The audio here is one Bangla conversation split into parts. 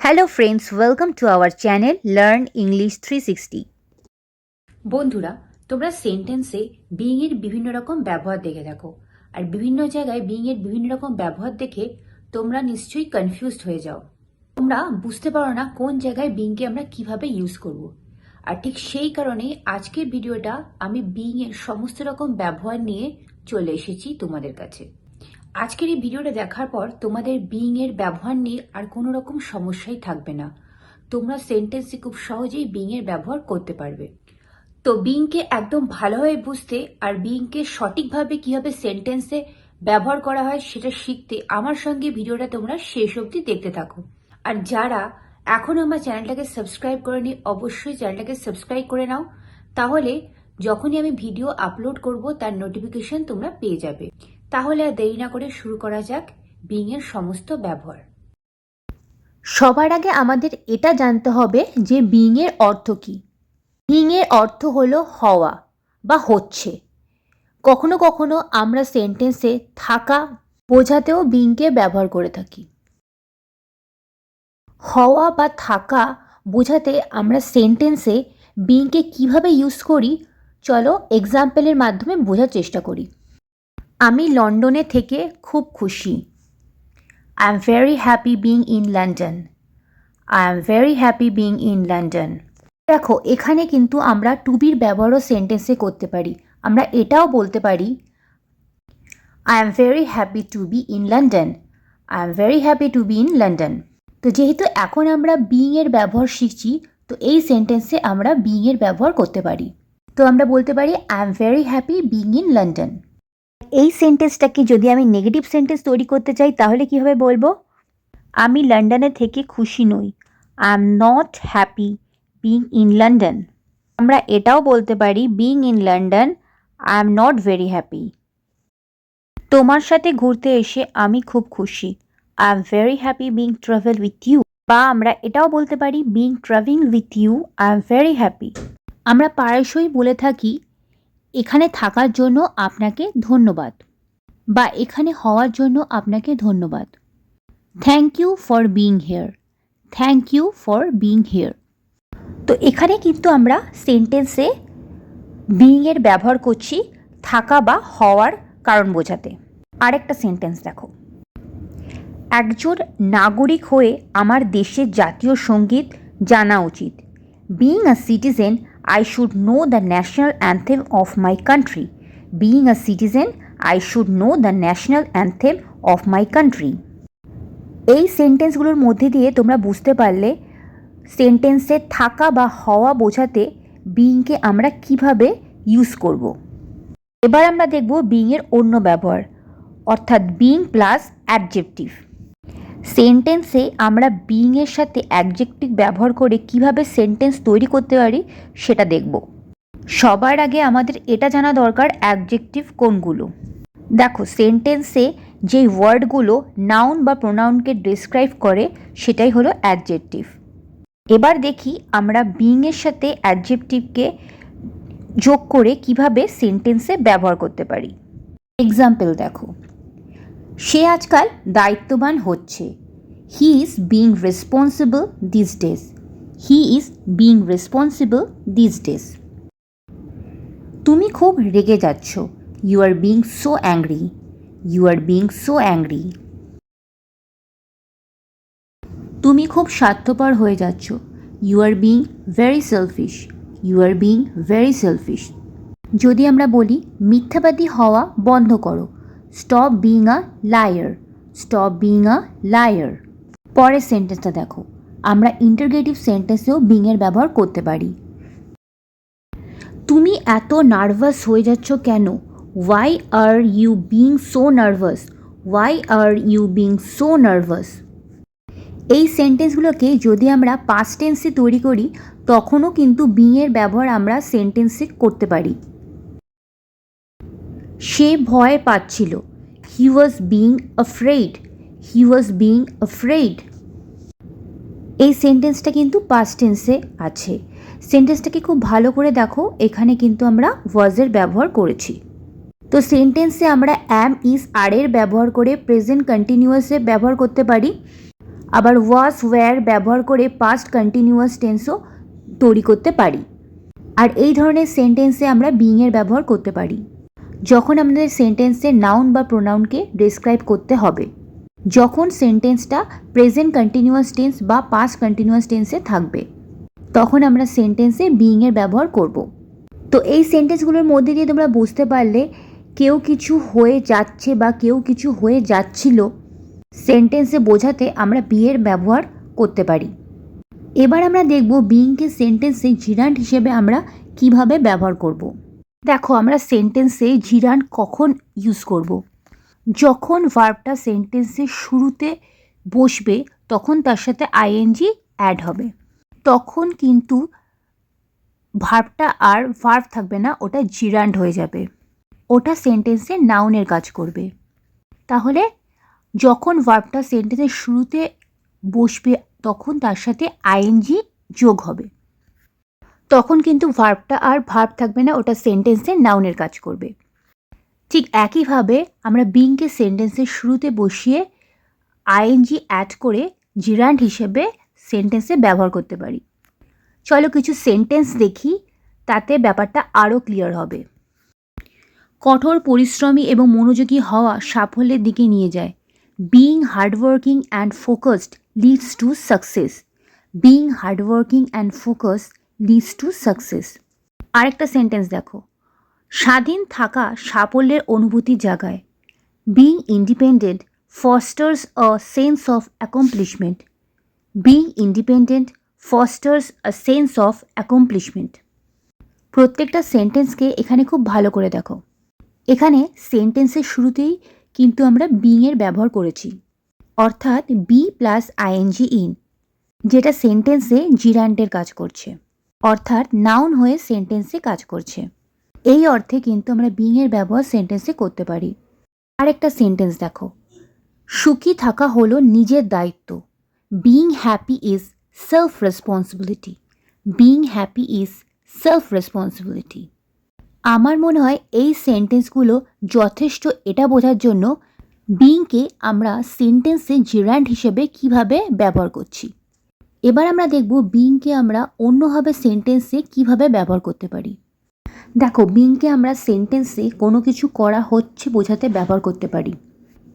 Hello friends, welcome to our channel learn English 360। বন্ধুরা, তোমরা সেন্টেন্সে বিইং এর বিভিন্ন রকম ব্যবহার দেখে থাকো, আর বিভিন্ন জায়গায় বিইং এর বিভিন্ন রকম ব্যবহার দেখে তোমরা নিশ্চয়ই কনফিউজড হয়ে যাও। তোমরা বুঝতে পারো না কোন জায়গায় বিইং কে আমরা কিভাবে ইউজ করব। আর ঠিক সেই কারণে আজকের ভিডিওটা আমি বিইং এর সমস্ত রকম ব্যবহার নিয়ে চলে এসেছি তোমাদের কাছে। আজকের এই ভিডিওটা দেখার পর তোমাদের বিইং এর ব্যবহার নিয়ে আর কোনো রকম সমস্যাই থাকবে না। তোমরা সেন্টেন্সে খুব সহজেই বিইং এর ব্যবহার করতে পারবে। তো বিইংকে একদম ভালোভাবে বুঝতে আর বিইংকে সঠিকভাবে কিভাবে সেন্টেন্সে ব্যবহার করা হয় সেটা শিখতে আমার সঙ্গে ভিডিওটা তোমরা শেষ অবধি দেখতে থাকো। আর যারা এখনো আমার চ্যানেলটাকে সাবস্ক্রাইব করেনি, অবশ্যই চ্যানেলটাকে সাবস্ক্রাইব করে নাও, তাহলে যখনই আমি ভিডিও আপলোড করব তার নোটিফিকেশন তোমরা পেয়ে যাবে। তাহলে আর দেরি না করে শুরু করা যাক বিইং এর সমস্ত ব্যবহার। সবার আগে আমাদের এটা জানতে হবে যে বিইং এর অর্থ কী। বিইং এর অর্থ হলো হওয়া বা হচ্ছে। কখনো কখনো আমরা সেন্টেন্সে থাকা বোঝাতেও বিইংকে ব্যবহার করে থাকি। হওয়া বা থাকা বোঝাতে আমরা সেন্টেন্সে বিইংকে কিভাবে ইউজ করি, চলো এক্সাম্পলের মাধ্যমে বোঝার চেষ্টা করি। আমি লন্ডনে থেকে খুব খুশি। I am very happy being in London. I am very happy being in London. দেখো, এখানে কিন্তু আমরা টু বির ব্যবহারও সেন্টেন্সে করতে পারি। আমরা এটাও বলতে পারি I am very happy to be in London. I am very happy to be in London. তো যেহেতু এখন আমরা বিইং এর ব্যবহার শিখছি, তো এই সেন্টেন্সে আমরা বিইং এর ব্যবহার করতে পারি। তো আমরা বলতে পারি I am very happy being in London. এই সেন্টেন্সটাকে যদি আমি নেগেটিভ সেন্টেন্স তৈরি করতে চাই তাহলে কীভাবে বলবো? আমি লন্ডনে থেকে খুশি নই। I am not happy being in London. আমরা এটাও বলতে পারি being in London I am not very happy. তোমার সাথে ঘুরতে এসে আমি খুব খুশি। I am very happy being travel with you. বা আমরা এটাও বলতে পারি being travelling with you I am very happy. আমরা প্রায়শই বলে থাকি এখানে থাকার জন্য আপনাকে ধন্যবাদ, বা এখানে হওয়ার জন্য আপনাকে ধন্যবাদ। Thank you for being here. Thank you for being here. তো এখানে কিন্তু আমরা সেন্টেন্সে বিইং এর ব্যবহার করছি থাকা বা হওয়ার কারণ বোঝাতে। আরেকটা সেন্টেন্স দেখো, একজন নাগরিক হয়ে আমার দেশের জাতীয় সঙ্গীত জানা উচিত। Being a citizen I should know the national anthem of my country. Being a citizen, I should know the national anthem of my country. এই সেন্টেন্সগুলোর মধ্যে দিয়ে তোমরা বুঝতে পারলে সেন্টেন্সে থাকা বা হওয়া বোঝাতে বিইংকে আমরা কিভাবে ইউজ করব। এবার আমরা দেখব বিইংয়ের অন্য ব্যবহার, অর্থাৎ বিইং প্লাস অ্যাডজেক্টিভ। সেন্টেন্সে আমরা বিইংয়ের সাথে অ্যাডজেক্টিভ ব্যবহার করে কিভাবে সেন্টেন্স তৈরি করতে পারি সেটা দেখব। সবার আগে আমাদের এটা জানা দরকার অ্যাডজেক্টিভ কোনগুলো। দেখো, সেন্টেন্সে যেই ওয়ার্ডগুলো নাউন বা প্রোনাউনকে ডিসক্রাইব করে সেটাই হলো অ্যাডজেক্টিভ। এবার দেখি আমরা বিইংয়ের সাথে অ্যাডজেক্টিভকে যোগ করে কিভাবে সেন্টেন্সে ব্যবহার করতে পারি। এক্সাম্পল দেখো, সে আজকাল দায়িত্ববান হচ্ছে। He is being responsible this days. He is being responsible this days. তুমি খুব রেগে যাচ্ছ। You are being so angry. You are being so angry. তুমি খুব স্বার্থপর হয়ে যাচ্ছ। You are being very selfish. You are being very selfish. যদি আমরা বলি মিথ্যাবাদী হওয়া বন্ধ করো, stop being a liar. Stop being a liar. পরের সেন্টেন্সটা দেখো, আমরা ইন্টারগেটিভ সেন্টেন্সেও বিইংয়ের ব্যবহার করতে পারি। তুমি এত নার্ভাস হয়ে যাচ্ছ কেন? Why are you being so nervous? Why are you being so nervous? এই সেন্টেন্সগুলোকে যদি আমরা পাস্ট টেন্সে তৈরি করি তখনও কিন্তু বিইংয়ের ব্যবহার আমরা সেন্টেন্সে করতে পারি। সে ভয় পাচ্ছিল। হি ওয়াজ বিইং অ্যাফ্রেড। হি ওয়াজ বিইং অ্যাফ্রেড। এই সেন্টেন্সটা কিন্তু পাস্ট টেন্সে আছে। সেন্টেন্সটাকে খুব ভালো করে দেখো, এখানে কিন্তু আমরা ওয়াজের ব্যবহার করেছি। তো সেন্টেন্সে আমরা অ্যাম ইজ আর এর ব্যবহার করে প্রেজেন্ট কন্টিনিউয়াসে ব্যবহার করতে পারি। আবার ওয়াজ ওয়্যার ব্যবহার করে পাস্ট কন্টিনিউয়াস টেন্সও তৈরি করতে পারি। আর এই ধরনের সেন্টেন্সে আমরা বিইংয়ের ব্যবহার করতে পারি যখন আমাদের সেন্টেন্সে নাউন বা প্রোনাউনকে ডেসক্রাইব করতে হবে, যখন সেন্টেন্সটা প্রেজেন্ট কন্টিনিউয়াস টেন্স বা পাস্ট কন্টিনিউয়াস টেন্সে থাকবে, তখন আমরা সেন্টেন্সে বিইংয়ের ব্যবহার করব। তো এই সেন্টেন্সগুলোর মধ্যে দিয়ে তোমরা বুঝতে পারলে কেউ কিছু হয়ে যাচ্ছে বা কেউ কিছু হয়ে যাচ্ছিল সেন্টেন্সে বোঝাতে আমরা বিয়ের ব্যবহার করতে পারি। এবার আমরা দেখব বিইংকে সেন্টেন্সে জিরান্ড হিসেবে আমরা কিভাবে ব্যবহার করব। দেখো, আমরা সেন্টেন্সে জিরান্ড কখন ইউজ করব? যখন ভার্বটা সেন্টেন্সের শুরুতে বসবে তখন তার সাথে আইএনজি অ্যাড হবে, তখন কিন্তু ভার্বটা আর ভার্ব থাকবে না, ওটা জিরান্ড হয়ে যাবে, ওটা সেন্টেন্সে নাউনের কাজ করবে। তাহলে যখন ভার্বটা সেন্টেন্সের শুরুতে বসবে তখন তার সাথে আইএনজি যোগ হবে, তখন কিন্তু ভার্বটা আর ভার্ব থাকবে না, ওটা সেন্টেন্সে নাউনের কাজ করবে। ঠিক একইভাবে আমরা বিইংকে সেন্টেন্সের শুরুতে বসিয়ে আইএনজি অ্যাড করে জিরান্ড হিসেবে সেন্টেন্সে ব্যবহার করতে পারি। চলো কিছু সেন্টেন্স দেখি, তাতে ব্যাপারটা আরও ক্লিয়ার হবে। কঠোর পরিশ্রমী এবং মনোযোগী হওয়া সাফল্যের দিকে নিয়ে যায়। Being hardworking and focused leads to success. Being hardworking and focused leads to success. আরেকটা সেন্টেন্স দেখো, স্বাধীন থাকা সাফল্যের অনুভূতি জাগায়। Being independent fosters a sense of accomplishment. Being independent fosters a sense of accomplishment. প্রত্যেকটা সেন্টেন্সকে এখানে খুব ভালো করে দেখো। এখানে সেন্টেন্সের শুরুতেই কিন্তু আমরা বিইংয়ের ব্যবহার করেছি, অর্থাৎ বি প্লাস আইএনজি ইন, যেটা সেন্টেন্সে জিরান্ডের কাজ করছে, অর্থাৎ নাউন হয়ে সেন্টেন্সে কাজ করছে। এই অর্থে কিন্তু আমরা বিইংয়ের ব্যবহার সেন্টেন্সে করতে পারি। আরেকটা সেন্টেন্স দেখো, সুখী থাকা হলো নিজের দায়িত্ব। Being happy is self responsibility. Being happy is self responsibility. আমার মনে হয় এই সেন্টেন্সগুলো যথেষ্ট এটা বোঝার জন্য বিইংকে আমরা সেন্টেন্সে জিরান্ড হিসেবে কিভাবে ব্যবহার করছি। এবার আমরা দেখব বিইংকে আমরা অন্যভাবে সেন্টেন্সে কিভাবে ব্যবহার করতে পারি। দেখো, বিইংকে আমরা সেন্টেন্সে কোনো কিছু করা হচ্ছে বোঝাতে ব্যবহার করতে পারি,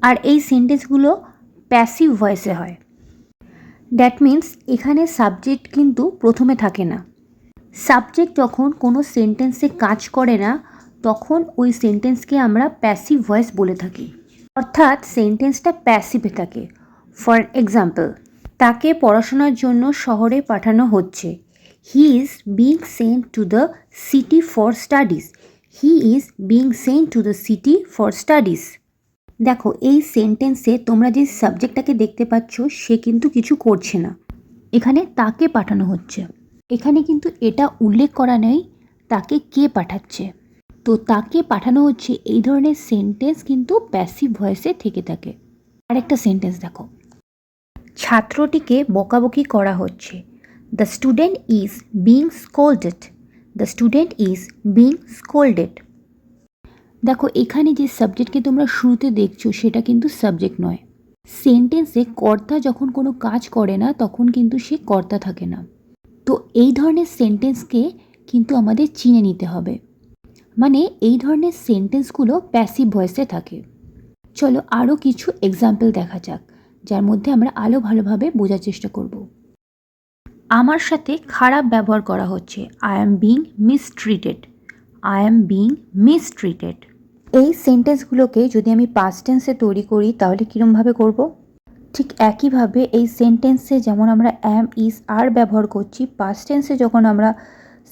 আর এই সেন্টেন্সগুলো প্যাসিভ ভয়েসে হয়। দ্যাট মিন্স এখানে সাবজেক্ট কিন্তু প্রথমে থাকে না। সাবজেক্ট যখন কোনো সেন্টেন্সে কাজ করে না তখন ওই সেন্টেন্সকে আমরা প্যাসিভ ভয়েস বলে থাকি, অর্থাৎ সেন্টেন্সটা প্যাসিভে থাকে। ফর এক্সাম্পল, তাকে পড়াশোনার জন্য শহরে পাঠানো হচ্ছে। He is being sent to the city for studies. He is being sent to the city for studies. দেখো, এই সেন্টেন্সে তোমরা যে সাবজেক্টটাকে দেখতে পাচ্ছ সে কিন্তু কিছু করছে না, এখানে তাকে পাঠানো হচ্ছে। এখানে কিন্তু এটা উল্লেখ করা নেই তাকে কে পাঠাচ্ছে। তো তাকে পাঠানো হচ্ছে এই ধরনের সেন্টেন্স কিন্তু প্যাসিভ ভয়েসে থেকে থাকে। আরেকটা সেন্টেন্স দেখো, ছাত্রটিকে বকাবকি করা হচ্ছে। The student is being scolded. The student is being scolded. দেখো, এখানে যে সাবজেক্টকে তোমরা শুরুতে দেখছো সেটা কিন্তু সাবজেক্ট নয়। সেন্টেন্সে কর্তা যখন কোনো কাজ করে না তখন কিন্তু সে কর্তা থাকে না। তো এই ধরনের সেন্টেন্সকে কিন্তু আমাদের চিনে নিতে হবে, মানে এই ধরনের সেন্টেন্সগুলো প্যাসিভ ভয়েসে থাকে। চলো আরও কিছু এক্সাম্পল দেখা যাক, যার মধ্যে আমরা আরও ভালোভাবে বোঝার চেষ্টা করব। আমার সাথে খারাপ ব্যবহার করা হচ্ছে। I am being mistreated. I am being mistreated. এই সেন্টেন্সগুলোকে যদি আমি পাস্ট টেন্সে তৈরি করি তাহলে কীরমভাবে করব? ঠিক একইভাবে এই সেন্টেন্সে যেমন আমরা অ্যাম, ইজ, আর ব্যবহার করছি, পাস্ট টেন্সে যখন আমরা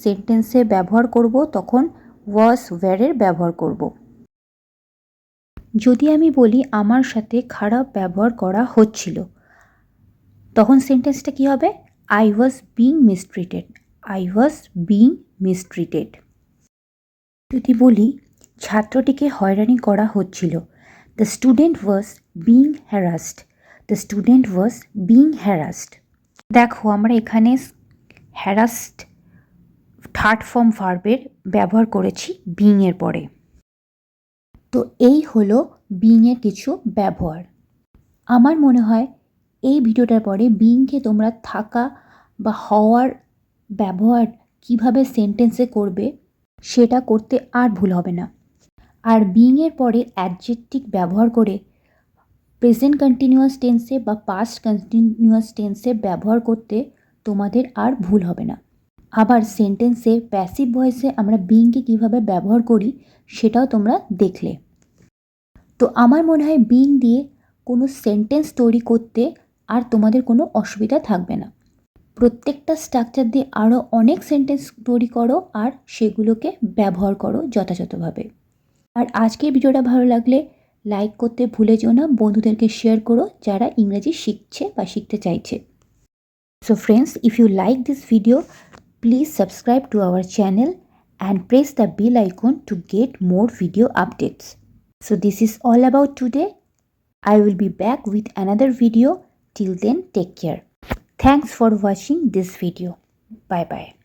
সেন্টেন্সে ব্যবহার করব তখন ওয়াজ, ওয়্যারের ব্যবহার করব। যদি আমি বলি আমার সাথে খারাপ ব্যবহার করা হচ্ছিল, তখন সেন্টেন্সটা কী হবে? I was being mistreated. I was being mistreated. যদি বলি ছাত্রটিকে হয়রানি করা হচ্ছিল, the student was being harassed. The student was being harassed. দেখো, আমরা এখানে হ্যারাসড থার্ড ফর্ম ভার্বের ব্যবহার করেছি বিংয়ের পরে। তো এই হলো বিংয়ের কিছু ব্যবহার। আমার মনে হয় এই ভিডিওটার পরে বিইংকে তোমরা থাকা বা হওয়ার ব্যবহার কিভাবে সেন্টেন্সে করবে সেটা করতে আর ভুল হবে না। আর বিইংয়ের পরে অ্যাডজেক্টিভ ব্যবহার করে প্রেজেন্ট কন্টিনিউয়াস টেন্সে বা পাস্ট কন্টিনিউয়াস টেন্সে ব্যবহার করতে তোমাদের আর ভুল হবে না। আবার সেন্টেন্সে প্যাসিভ ভয়েসে আমরা বিইংকে কীভাবে ব্যবহার করি সেটাও তোমরা দেখলে। তো আমার মনে হয় বিইং দিয়ে কোনো সেন্টেন্স তৈরি করতে আর তোমাদের কোনো অসুবিধা থাকবে না। প্রত্যেকটা স্ট্রাকচার দিয়ে আরও অনেক সেন্টেন্স তৈরি করো আর সেগুলোকে ব্যবহার করো যথাযথভাবে। আর আজকের ভিডিওটা ভালো লাগলে লাইক করতে ভুলে যেও না, বন্ধুদেরকে শেয়ার করো যারা ইংরেজি শিখছে বা শিখতে চাইছে। So friends, if you like this video, please subscribe to our channel and press the bell icon to get more video updates. So this is all about today. I will be back with another video. Till then, take care. Thanks for watching this video. Bye bye.